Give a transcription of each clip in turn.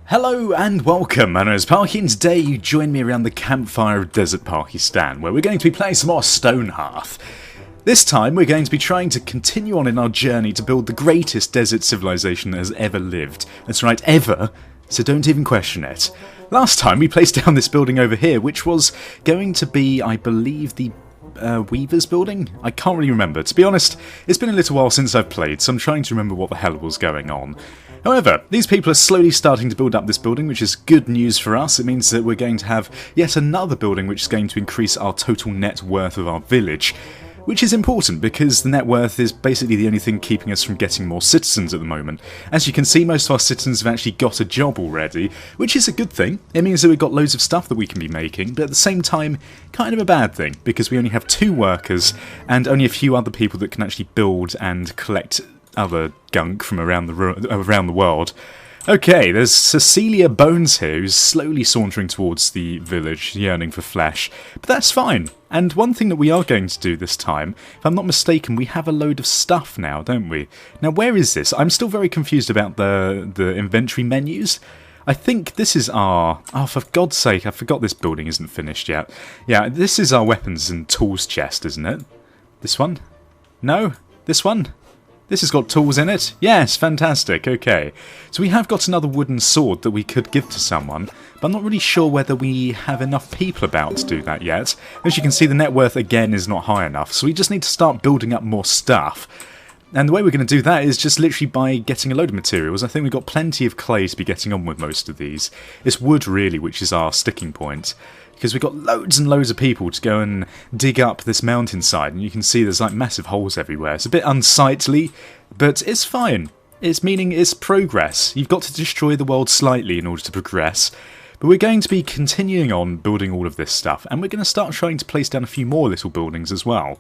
Hello and welcome, my name is Parky, and today you join me around the campfire of Desert Pakistan, where we're going to be playing some more StoneHearth. This time we're going to be trying to continue on in our journey to build the greatest desert civilization that has ever lived. That's right, ever, so don't even question it. Last time we placed down this building over here, which was going to be, I believe, the Weaver's building? I can't really remember. To be honest, it's been a little while since I've played, so I'm trying to remember what the hell was going on. However, these people are slowly starting to build up this building, which is good news for us. It means that we're going to have yet another building which is going to increase our total net worth of our village, which is important because the net worth is basically the only thing keeping us from getting more citizens at the moment. As you can see, most of our citizens have actually got a job already, which is a good thing. It means that we've got loads of stuff that we can be making, but at the same time, kind of a bad thing, because we only have 2 workers and only a few other people that can actually build and collect other gunk from around the world. Okay, there's Cecilia Bones here, who's slowly sauntering towards the village, yearning for flesh. But that's fine. And one thing that we are going to do this time, if I'm not mistaken, we have a load of stuff now, don't we? Now, where is this? I'm still very confused about the inventory menus. I think this is our... Oh, for God's sake, I forgot this building isn't finished yet. Yeah, this is our weapons and tools chest, isn't it? This one? No? This one? This has got tools in it? Yes, fantastic, okay. So we have got another wooden sword that we could give to someone, but I'm not really sure whether we have enough people about to do that yet. As you can see, the net worth again is not high enough, so we just need to start building up more stuff. And the way we're going to do that is just literally by getting a load of materials. I think we've got plenty of clay to be getting on with most of these. It's wood, really, which is our sticking point, because we've got loads and loads of people to go and dig up this mountainside, and you can see there's like massive holes everywhere. It's a bit unsightly, but it's fine. It's meaning it's progress. You've got to destroy the world slightly in order to progress. But we're going to be continuing on building all of this stuff, and we're going to start trying to place down a few more little buildings as well.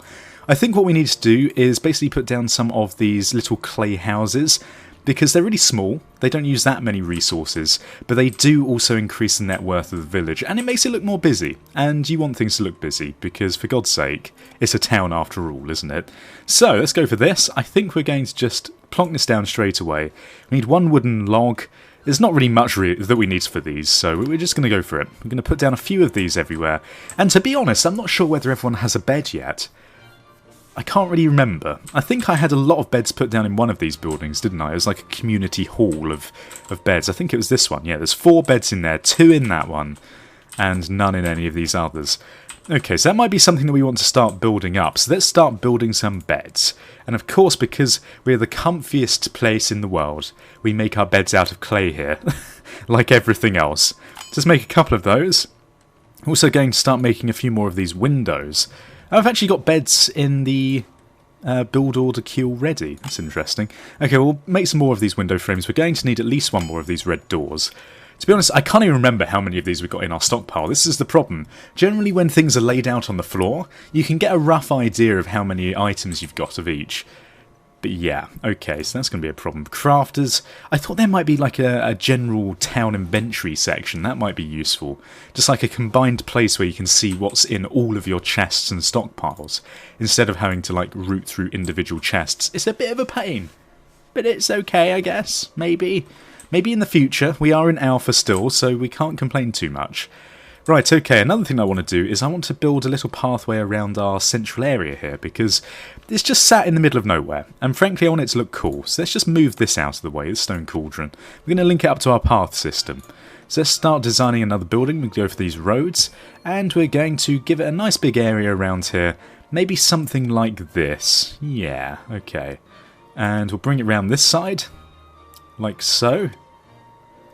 I think what we need to do is basically put down some of these little clay houses, because they're really small, they don't use that many resources, but they do also increase the net worth of the village, and it makes it look more busy, and you want things to look busy, because for God's sake, it's a town after all, isn't it? So, let's go for this. I think we're going to just plonk this down straight away. We need 1 wooden log. There's not really much that we need for these, so we're just going to go for it. We're going to put down a few of these everywhere, and to be honest, I'm not sure whether everyone has a bed yet. I can't really remember. I think I had a lot of beds put down in one of these buildings, didn't I? It was like a community hall of beds. I think it was this one. Yeah, there's 4 beds in there, 2 in that one, and none in any of these others. Okay, so that might be something that we want to start building up. So let's start building some beds. And of course, because we're the comfiest place in the world, we make our beds out of clay here, like everything else. Just make a couple of those. Also going to start making a few more of these windows. I've actually got beds in the build order queue already. That's interesting. Okay, we'll make some more of these window frames. We're going to need at least 1 more of these red doors. To be honest, I can't even remember how many of these we've got in our stockpile. This is the problem. Generally, when things are laid out on the floor, you can get a rough idea of how many items you've got of each. But yeah, okay, so that's going to be a problem. Crafters, I thought there might be like a general town inventory section. That might be useful. Just like a combined place where you can see what's in all of your chests and stockpiles, instead of having to like root through individual chests. It's a bit of a pain, but it's okay, I guess. Maybe in the future. We are in alpha still, so we can't complain too much. Right, okay, another thing I want to do is I want to build a little pathway around our central area here, because it's just sat in the middle of nowhere, and frankly I want it to look cool, so let's just move this out of the way, the stone cauldron. We're going to link it up to our path system. So let's start designing another building. We go for these roads, and we're going to give it a nice big area around here, maybe something like this. Yeah, okay. And we'll bring it round this side, like so,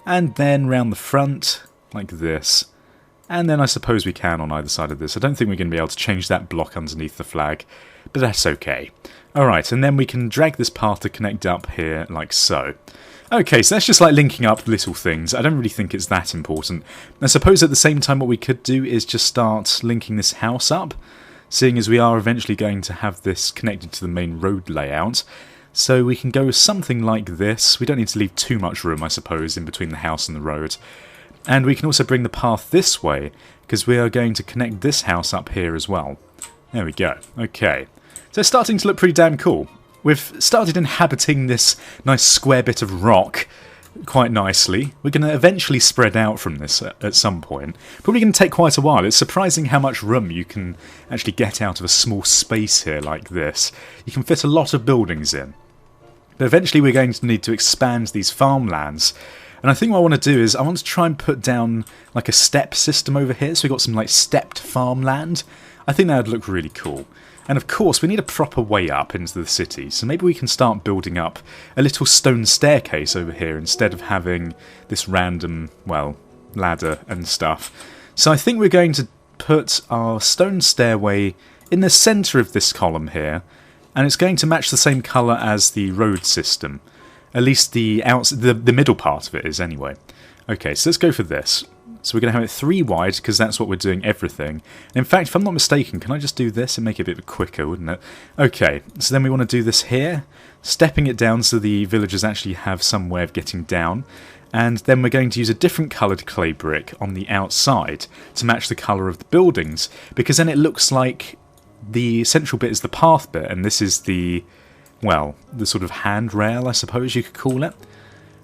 and then round the front, like this. And then I suppose we can on either side of this. I don't think we're going to be able to change that block underneath the flag, but that's okay. Alright, and then we can drag this path to connect up here like so. Okay, so that's just like linking up little things. I don't really think it's that important. I suppose at the same time what we could do is just start linking this house up, seeing as we are eventually going to have this connected to the main road layout. So we can go something like this. We don't need to leave too much room, I suppose, in between the house and the road. And we can also bring the path this way, because we are going to connect this house up here as well. There we go. Okay. So it's starting to look pretty damn cool. We've started inhabiting this nice square bit of rock, quite nicely. We're going to eventually spread out from this at some point. Probably going to take quite a while. It's surprising how much room you can actually get out of a small space here like this. You can fit a lot of buildings in. But eventually we're going to need to expand these farmlands. And I think what I want to do is I want to try and put down like a step system over here. So we've got some like stepped farmland. I think that would look really cool. And of course, we need a proper way up into the city, so maybe we can start building up a little stone staircase over here instead of having this random, well, ladder and stuff. So I think we're going to put our stone stairway in the centre of this column here, and it's going to match the same colour as the road system. At least the middle part of it is anyway. Okay, so let's go for this. So we're going to have it 3 wide, because that's what we're doing everything. And in fact, if I'm not mistaken, can I just do this and make it a bit quicker, wouldn't it? Okay, so then we want to do this here, stepping it down so the villagers actually have some way of getting down. And then we're going to use a different coloured clay brick on the outside to match the colour of the buildings, because then it looks like the central bit is the path bit, and this is the, well, the sort of handrail, I suppose you could call it.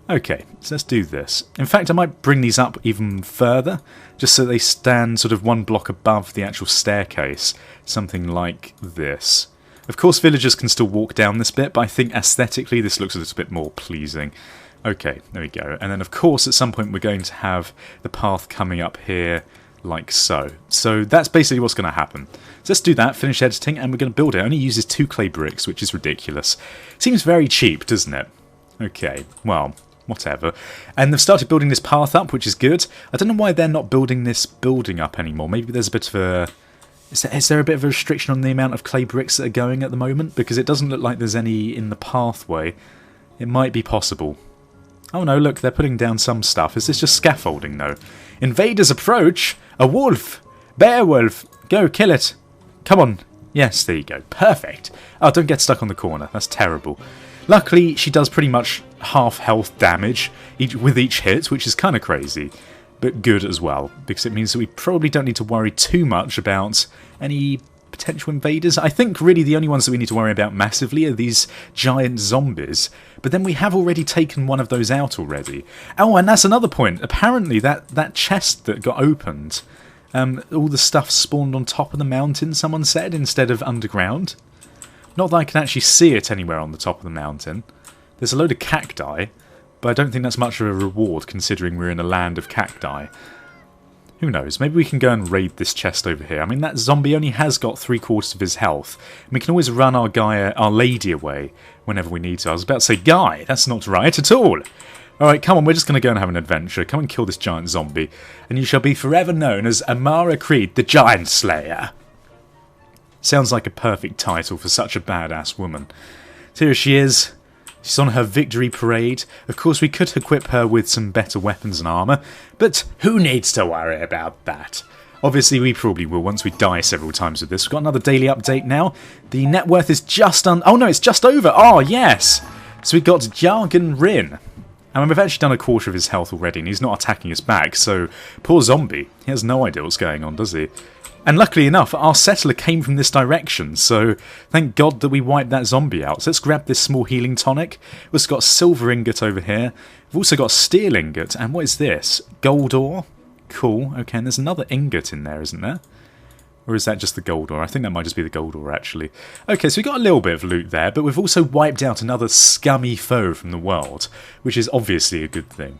Okay, so let's do this. In fact, I might bring these up even further, just so they stand sort of 1 block above the actual staircase. Something like this. Of course, villagers can still walk down this bit, but I think aesthetically this looks a little bit more pleasing. Okay, there we go. And then, of course, at some point we're going to have the path coming up here like so. So that's basically what's going to happen. So let's do that, finish editing, and we're going to build it. It only uses 2 clay bricks, which is ridiculous. Seems very cheap, doesn't it? Okay, well, whatever. And they've started building this path up, which is good. I don't know why they're not building this building up anymore. Maybe there's a bit of a... Is there a bit of a restriction on the amount of clay bricks that are going at the moment? Because it doesn't look like there's any in the pathway. It might be possible. Oh no, look, they're putting down some stuff. Is this just scaffolding, though? Invaders approach! A wolf! Bear wolf! Go, kill it! Come on! Yes, there you go. Perfect! Oh, don't get stuck on the corner. That's terrible. Luckily, she does pretty much half health damage with each hit, which is kind of crazy, but good as well, because it means that we probably don't need to worry too much about any potential invaders. I think really the only ones that we need to worry about massively are these giant zombies, but then we have already taken one of those out already. Oh, and that's another point. Apparently that chest that got opened, all the stuff spawned on top of the mountain, someone said, instead of underground. Not that I can actually see it anywhere on the top of the mountain. There's a load of cacti, but I don't think that's much of a reward considering we're in a land of cacti. Who knows, maybe we can go and raid this chest over here. I mean, that zombie only has got 3/4 of his health. And we can always run our lady away whenever we need to. I was about to say, Guy, that's not right at all. Alright, come on, we're just going to go and have an adventure. Come and kill this giant zombie. And you shall be forever known as Amara Creed, the Giant Slayer. Sounds like a perfect title for such a badass woman. So here she is. She's on her victory parade. Of course, we could equip her with some better weapons and armour, but who needs to worry about that? Obviously, we probably will once we die several times with this. We've got another daily update now. The net worth is just oh no, it's just over. Oh, yes. So we've got Jargon Rin. And we've actually done 1/4 of his health already, and he's not attacking us back, so poor zombie. He has no idea what's going on, does he? And luckily enough, our settler came from this direction, so thank God that we wiped that zombie out. So let's grab this small healing tonic. We've also got a silver ingot over here. We've also got a steel ingot, and what is this? Gold ore? Cool, okay, and there's another ingot in there, isn't there? Or is that just the gold ore? I think that might just be the gold ore, actually. Okay, so we got a little bit of loot there, but we've also wiped out another scummy foe from the world, which is obviously a good thing.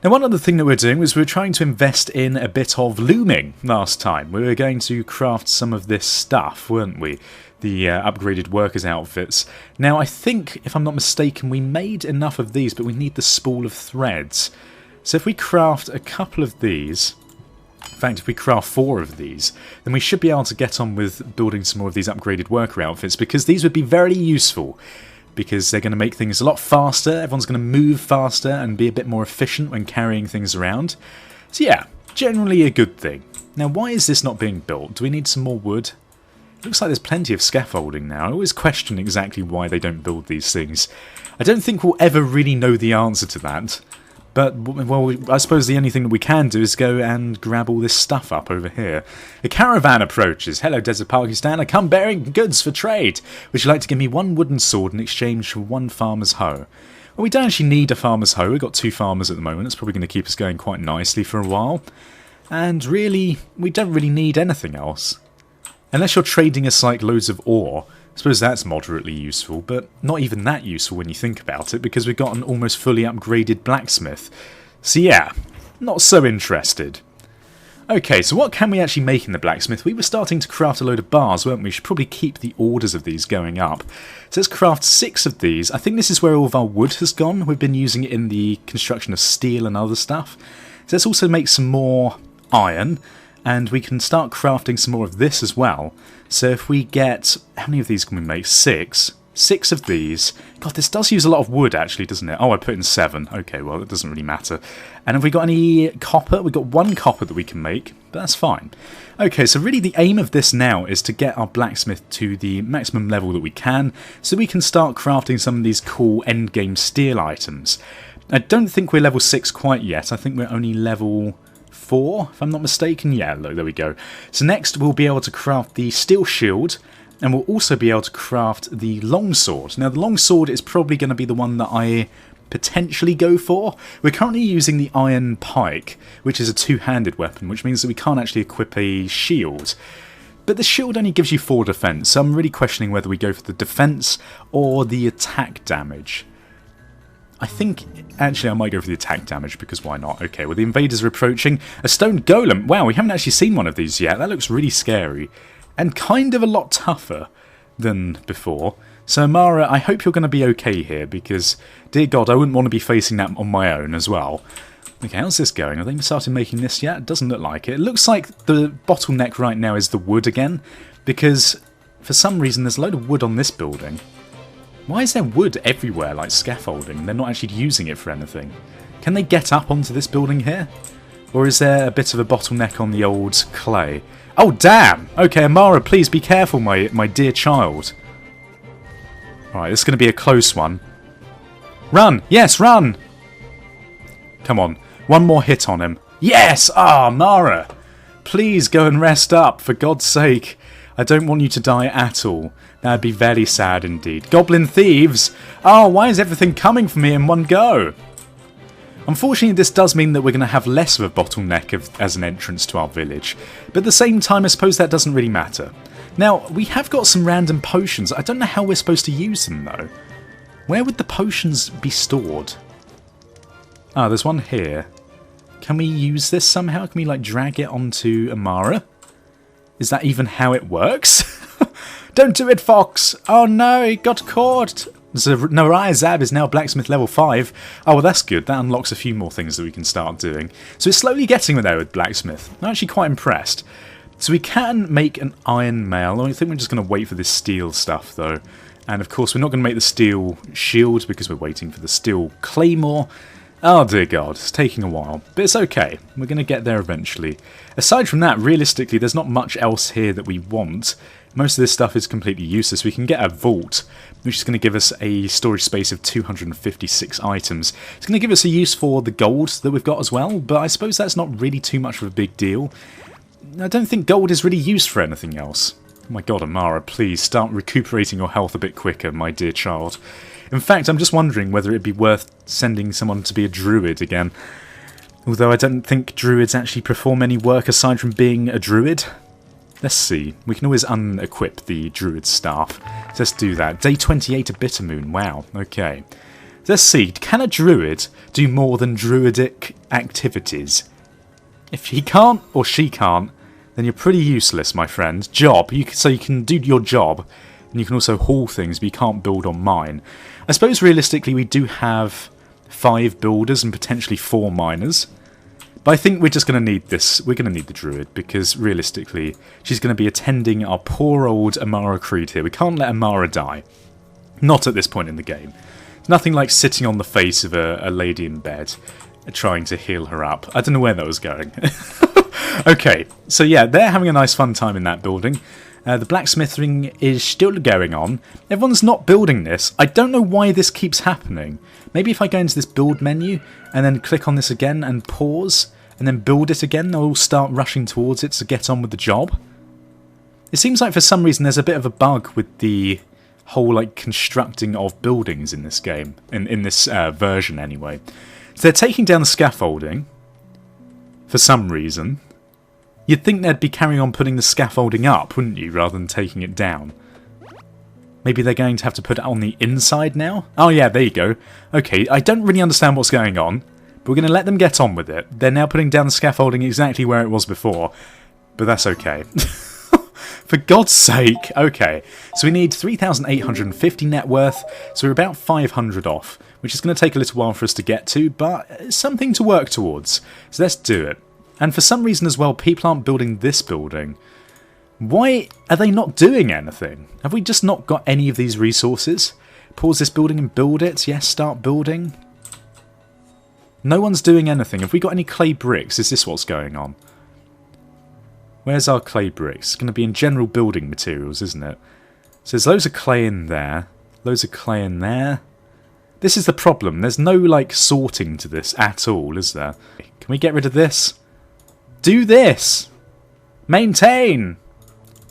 Now, one other thing that we're doing was we're trying to invest in a bit of looming last time. We were going to craft some of this stuff, weren't we? The upgraded workers' outfits. Now, I think, if I'm not mistaken, we made enough of these, but we need the spool of threads. So if we craft a couple of these, in fact, if we craft 4 of these, then we should be able to get on with building some more of these upgraded worker outfits, because these would be very useful. Because they're going to make things a lot faster, everyone's going to move faster and be a bit more efficient when carrying things around. So yeah, generally a good thing. Now, why is this not being built? Do we need some more wood? It looks like there's plenty of scaffolding now. I always question exactly why they don't build these things. I don't think we'll ever really know the answer to that. But, well, I suppose the only thing that we can do is go and grab all this stuff up over here. A caravan approaches. Hello, Desert Pakistan. I come bearing goods for trade. Would you like to give me 1 wooden sword in exchange for 1 farmer's hoe? Well, we don't actually need a farmer's hoe. We've got 2 farmers at the moment. It's probably going to keep us going quite nicely for a while. And really, we don't really need anything else. Unless you're trading us like loads of ore. I suppose that's moderately useful, but not even that useful when you think about it, because we've got an almost fully upgraded blacksmith. So yeah, not so interested. Okay, so what can we actually make in the blacksmith? We were starting to craft a load of bars, weren't we? We should probably keep the orders of these going up. So let's craft 6 of these. I think this is where all of our wood has gone. We've been using it in the construction of steel and other stuff. So let's also make some more iron, and we can start crafting some more of this as well. So if we get... how many of these can we make? 6. 6 of these. God, this does use a lot of wood, actually, doesn't it? Oh, I put in 7. Okay, well, it doesn't really matter. And have we got any copper? We've got 1 copper that we can make, but that's fine. Okay, so really the aim of this now is to get our blacksmith to the maximum level that we can, so we can start crafting some of these cool endgame steel items. I don't think we're level 6 quite yet. I think we're only level 4, if I'm not mistaken. Yeah, look, there we go. So next we'll be able to craft the steel shield, and we'll also be able to craft the longsword. Now the longsword is probably going to be the one that I potentially go for. We're currently using the iron pike, which is a 2-handed weapon, which means that we can't actually equip a shield. But the shield only gives you 4 defense, so I'm really questioning whether we go for the defense or the attack damage. I think, actually, I might go for the attack damage, because why not? Okay, well, the invaders are approaching. A stone golem. Wow, we haven't actually seen one of these yet. That looks really scary. And kind of a lot tougher than before. So, Amara, I hope you're going to be okay here, because, dear God, I wouldn't want to be facing that on my own as well. Okay, how's this going? Have they started making this yet? It doesn't look like it. It looks like the bottleneck right now is the wood again, because for some reason there's a load of wood on this building. Why is there wood everywhere, like scaffolding? They're not actually using it for anything. Can they get up onto this building here? Or is there a bit of a bottleneck on the old clay? Oh, damn! Okay, Amara, please be careful, my dear child. Alright, this is going to be a close one. Run! Yes, run! Come on. One more hit on him. Yes! Ah, Amara! Please go and rest up, for God's sake. I don't want you to die at all. That'd be very sad indeed. Goblin thieves! Oh, why is everything coming for me in one go? Unfortunately, this does mean that we're going to have less of a bottleneck as an entrance to our village. But at the same time, I suppose that doesn't really matter. Now, we have got some random potions. I don't know how we're supposed to use them, though. Where would the potions be stored? Ah, there's one here. Can we use this somehow? Can we, like, drag it onto Amara? Is that even how it works? Don't do it, Fox! Oh no, he got caught! So Naraya Zab is now blacksmith level 5. Oh, well, that's good. That unlocks a few more things that we can start doing. So we're slowly getting there with blacksmith. I'm actually quite impressed. So we can make an iron mail. I think we're just going to wait for this steel stuff, though. And of course, we're not going to make the steel shield because we're waiting for the steel claymore. Oh dear God, it's taking a while. But it's okay. We're going to get there eventually. Aside from that, realistically, there's not much else here that we want. Most of this stuff is completely useless. We can get a vault, which is going to give us a storage space of 256 items. It's going to give us a use for the gold that we've got as well, but I suppose that's not really too much of a big deal. I don't think gold is really used for anything else. Oh my God, Amara, please start recuperating your health a bit quicker, my dear child. In fact, I'm just wondering whether it'd be worth sending someone to be a druid again. Although I don't think druids actually perform any work aside from being a druid. Let's see. We can always unequip the druid staff. So let's do that. Day 28 of Bittermoon. Wow. Okay. Let's see. Can a druid do more than druidic activities? If he can't or she can't, then you're pretty useless, my friend. Job. So you can do your job, and you can also haul things, but you can't build on mine. I suppose realistically we do have 5 builders and potentially 4 miners. But I think we're just going to need this. We're going to need the druid, because realistically, she's going to be attending our poor old Amara Creed here. We can't let Amara die. Not at this point in the game. It's nothing like sitting on the face of a lady in bed, trying to heal her up. I don't know where that was going. Okay, so yeah, they're having a nice fun time in that building. The blacksmithing is still going on. Everyone's not building this. I don't know why this keeps happening. Maybe if I go into this build menu and then click on this again and pause and then build it again, they'll all start rushing towards it to get on with the job. It seems like for some reason there's a bit of a bug with the whole like constructing of buildings in this game, in this version anyway. So they're taking down the scaffolding for some reason. You'd think they'd be carrying on putting the scaffolding up, wouldn't you, rather than taking it down? Maybe they're going to have to put it on the inside now? Oh yeah, there you go. Okay, I don't really understand what's going on, but we're going to let them get on with it. They're now putting down the scaffolding exactly where it was before, but that's okay. For God's sake! Okay, so we need 3,850 net worth, so we're about 500 off, which is going to take a little while for us to get to, but something to work towards. So let's do it. And for some reason as well, people aren't building this building. Why are they not doing anything? Have we just not got any of these resources? Pause this building and build it. Yes, start building. No one's doing anything. Have we got any clay bricks? Is this what's going on? Where's our clay bricks? It's going to be in general building materials, isn't it? So there's loads of clay in there. Loads of clay in there. This is the problem. There's no, like, sorting to this at all, is there? Can we get rid of this? Do this! Maintain!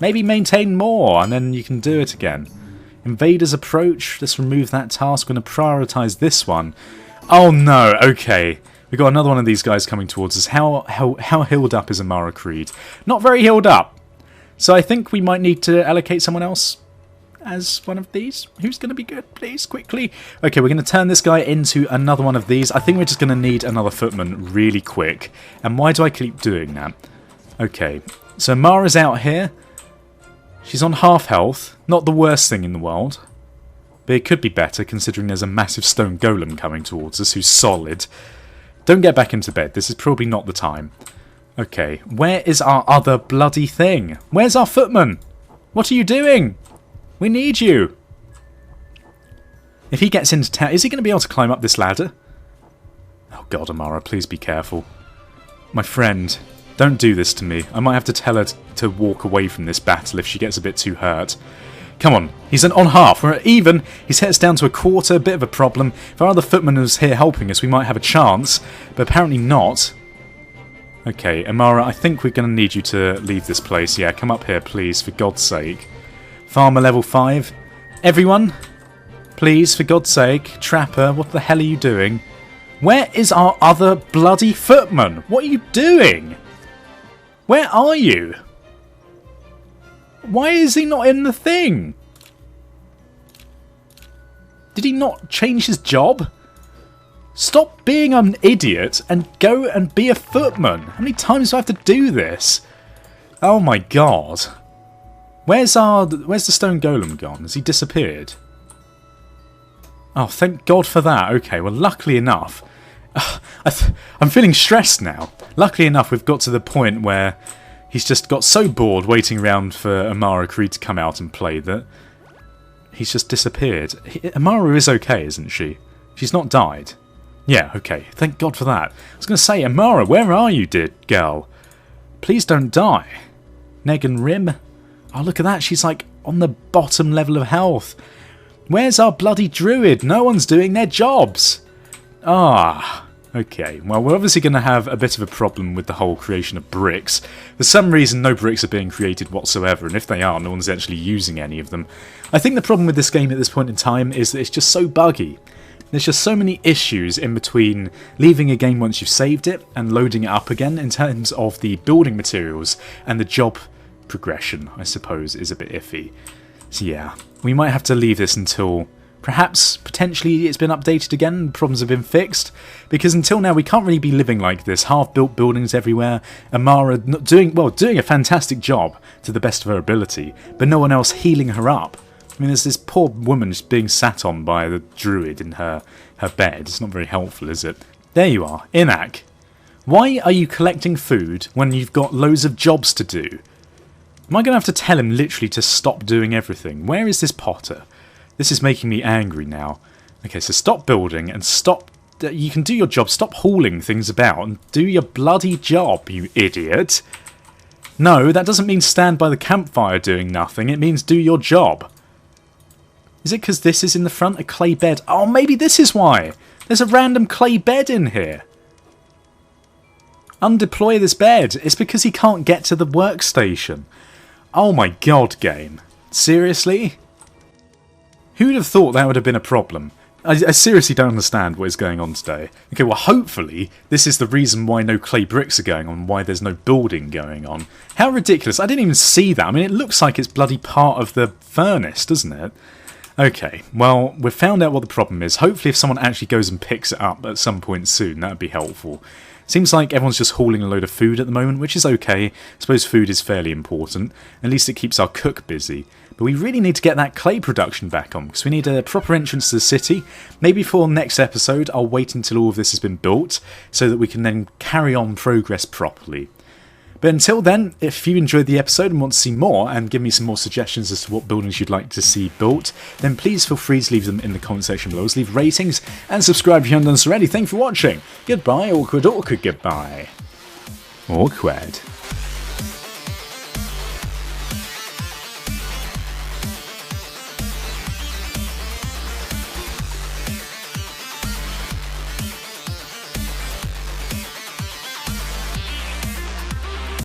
Maybe maintain more, and then you can do it again. Invaders approach. Let's remove that task. We're going to prioritise this one. Oh no, okay. We've got another one of these guys coming towards us. How healed up is Amara Creed? Not very healed up. So I think we might need to allocate someone else as one of these. Who's going to be good, please, quickly? Okay, we're going to turn this guy into another one of these. I think we're just going to need another footman really quick. And why do I keep doing that? Okay, so Mara's out here. She's on half health. Not the worst thing in the world. But it could be better considering there's a massive stone golem coming towards us who's solid. Don't get back into bed. This is probably not the time. Okay, where is our other bloody thing? Where's our footman? What are you doing? We need you. If he gets into town, is he going to be able to climb up this ladder? Oh God, Amara, please be careful. My friend, don't do this to me. I might have to tell her to walk away from this battle if she gets a bit too hurt. Come on, he's on half. We're even. He's hit us down to a quarter, a bit of a problem. If our other footman was here helping us, we might have a chance, but apparently not. Okay, Amara, I think we're going to need you to leave this place. Yeah, come up here, please, for God's sake. Farmer level 5. Everyone, please, for God's sake. Trapper, what the hell are you doing? Where is our other bloody footman? What are you doing? Where are you? Why is he not in the thing? Did he not change his job? Stop being an idiot and go and be a footman. How many times do I have to do this? Oh my God. Where's the stone golem gone? Has he disappeared? Oh, thank God for that. Okay, well, luckily enough, I'm feeling stressed now. Luckily enough, we've got to the point where he's just got so bored waiting around for Amara Creed to come out and play that he's just disappeared. Amara is okay, isn't she? She's not died. Yeah, okay. Thank God for that. I was going to say, Amara, where are you, dear girl? Please don't die. Neg and Rim. Oh, look at that. She's like on the bottom level of health. Where's our bloody druid? No one's doing their jobs. Ah, okay. Well, we're obviously going to have a bit of a problem with the whole creation of bricks. For some reason, no bricks are being created whatsoever, and if they are, no one's actually using any of them. I think the problem with this game at this point in time is that it's just so buggy. There's just so many issues in between leaving a game once you've saved it and loading it up again in terms of the building materials, and the job progression, I suppose, is a bit iffy. So yeah, we might have to leave this until perhaps, potentially, it's been updated again, problems have been fixed, because until now we can't really be living like this, half-built buildings everywhere, Amara not doing a fantastic job to the best of her ability, but no one else healing her up. I mean, there's this poor woman just being sat on by the druid in her bed. It's not very helpful, is it? There you are, Inak. Why are you collecting food when you've got loads of jobs to do? Am I going to have to tell him literally to stop doing everything? Where is this potter? This is making me angry now. Okay, so stop building and stop... You can do your job. Stop hauling things about and do your bloody job, you idiot. No, that doesn't mean stand by the campfire doing nothing. It means do your job. Is it because this is in the front, a clay bed? Oh, maybe this is why. There's a random clay bed in here. Undeploy this bed. It's because he can't get to the workstation. Oh my God, game. Seriously? Who would have thought that would have been a problem? I seriously don't understand what is going on today. Okay, well hopefully this is the reason why no clay bricks are going on, why there's no building going on. How ridiculous, I didn't even see that. I mean, it looks like it's bloody part of the furnace, doesn't it? Okay, well, we've found out what the problem is. Hopefully if someone actually goes and picks it up at some point soon, that would be helpful. Seems like everyone's just hauling a load of food at the moment, which is okay. I suppose food is fairly important. At least it keeps our cook busy. But we really need to get that clay production back on, because we need a proper entrance to the city. Maybe for next episode, I'll wait until all of this has been built, so that we can then carry on progress properly. But until then, if you enjoyed the episode and want to see more, and give me some more suggestions as to what buildings you'd like to see built, then please feel free to leave them in the comment section below. Leave ratings, and subscribe if you haven't done so already. Thank you for watching. Goodbye, awkward, goodbye. Awkward.